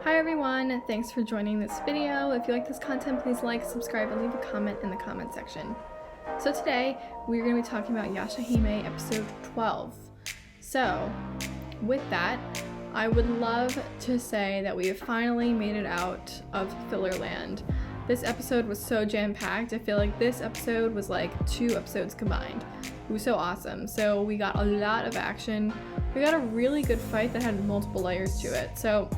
Hi everyone, thanks for joining this video. If you like this content, please like, subscribe, and leave a comment in the comment section. So today, we're going to be talking about Yashahime episode 12. So, with that, I would love to say that we have finally made it out of filler land. This episode was so jam-packed. I feel like this episode was like 2 episodes combined. It was so awesome. So we got a lot of action. We got a really good fight that had multiple layers to it. So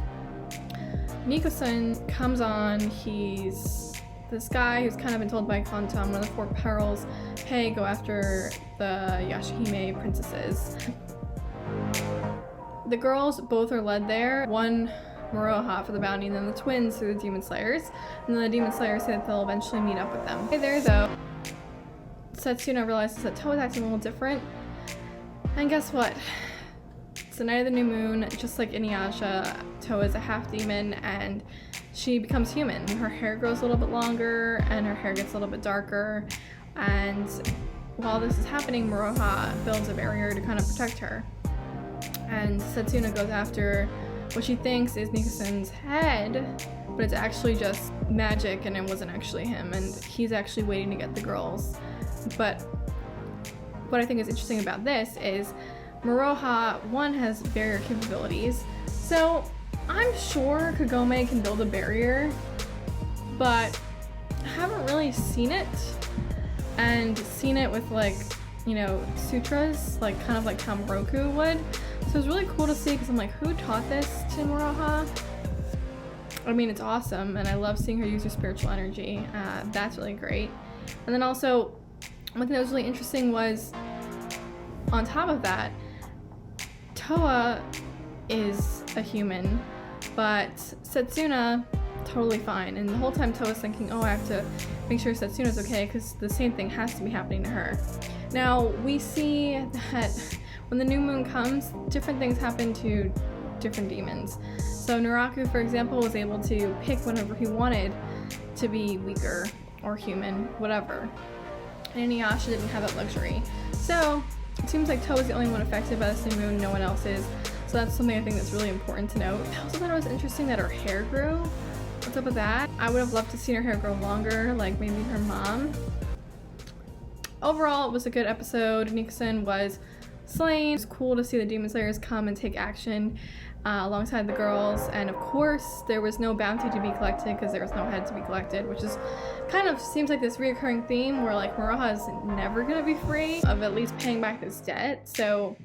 Nico-san comes on. He's this guy who's kind of been told by Kontan, one of the 4 perils, hey, go after the Yashahime princesses. The girls both are led there. One Moroha for the bounty, and then the twins through the Demon Slayers. And then the Demon Slayers say that they'll eventually meet up with them. Okay, there though, Setsuna realizes that Towa's acting a little different. And guess what? It's the night of the new moon. Just like Inuyasha, Towa is a half demon and she becomes human. Her hair grows a little bit longer and her hair gets a little bit darker. And while this is happening, Moroha builds a barrier to kind of protect her. And Setsuna goes after what she thinks is Nico-san's head, but it's actually just magic and it wasn't actually him, and he's actually waiting to get the girls. But what I think is interesting about this is Moroha, one, has barrier capabilities, so I'm sure Kagome can build a barrier, but I haven't really seen it, and seen it with, like, you know, sutras, like kind of like how Moroku would. So it's really cool to see, because I'm like, who taught this to Moroha? I mean, it's awesome, and I love seeing her use her spiritual energy. That's really great. And then also, one thing that was really interesting was, on top of that, Towa is a human, but Setsuna, totally fine. And the whole time Towa's thinking, oh, I have to make sure Setsuna's okay, because the same thing has to be happening to her. Now, we see that when the new moon comes, different things happen to different demons. So Naraku, for example, was able to pick whenever he wanted to be weaker or human, whatever. And Inuyasha didn't have that luxury. So it seems like Towa is the only one affected by this new moon, no one else is. So that's something I think that's really important to note. I also thought it was interesting that her hair grew. What's up with that? I would have loved to see her hair grow longer, like maybe her mom. Overall, it was a good episode. Nico-san was slain. It was cool to see the Demon Slayers come and take action alongside the girls, and of course there was no bounty to be collected because there was no head to be collected, which is kind of seems like this reoccurring theme where like Moroha is never gonna be free of at least paying back this debt. So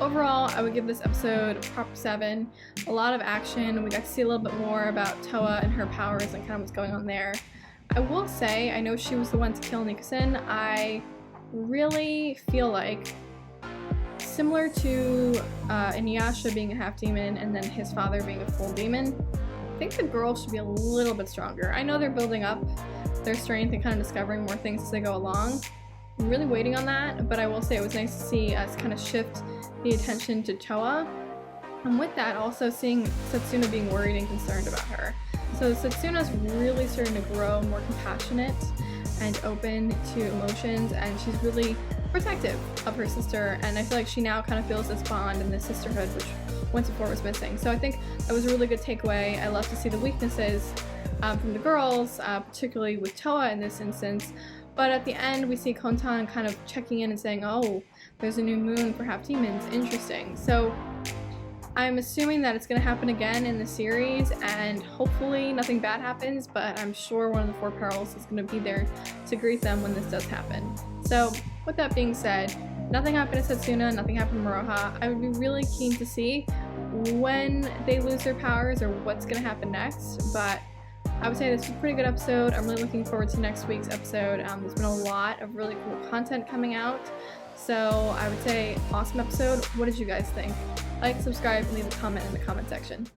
overall, I would give this episode a proper 7. A lot of action. We got to see a little bit more about Towa and her powers and kind of what's going on there. I will say, I know she was the one to kill Nico-san. I really feel like, similar to Inuyasha being a half demon and then his father being a full demon, I think the girls should be a little bit stronger. I know they're building up their strength and kind of discovering more things as they go along. I'm really waiting on that, but I will say it was nice to see us kind of shift the attention to Towa. And with that, also seeing Setsuna being worried and concerned about her. So Setsuna's really starting to grow more compassionate and open to emotions, and she's really protective of her sister, and I feel like she now kind of feels this bond and this sisterhood which once before was missing. So I think that was a really good takeaway. I love to see the weaknesses from the girls, particularly with Towa in this instance, but at the end we see Kontan kind of checking in and saying, oh, there's a new moon for half demons, interesting. So I'm assuming that it's going to happen again in the series, and hopefully nothing bad happens, but I'm sure one of the 4 perils is going to be there to greet them when this does happen. So with that being said, nothing happened to Setsuna, nothing happened to Moroha. I would be really keen to see when they lose their powers or what's going to happen next, but I would say this was a pretty good episode. I'm really looking forward to next week's episode. There's been a lot of really cool content coming out, so I would say awesome episode. What did you guys think? Like, subscribe, and leave a comment in the comment section.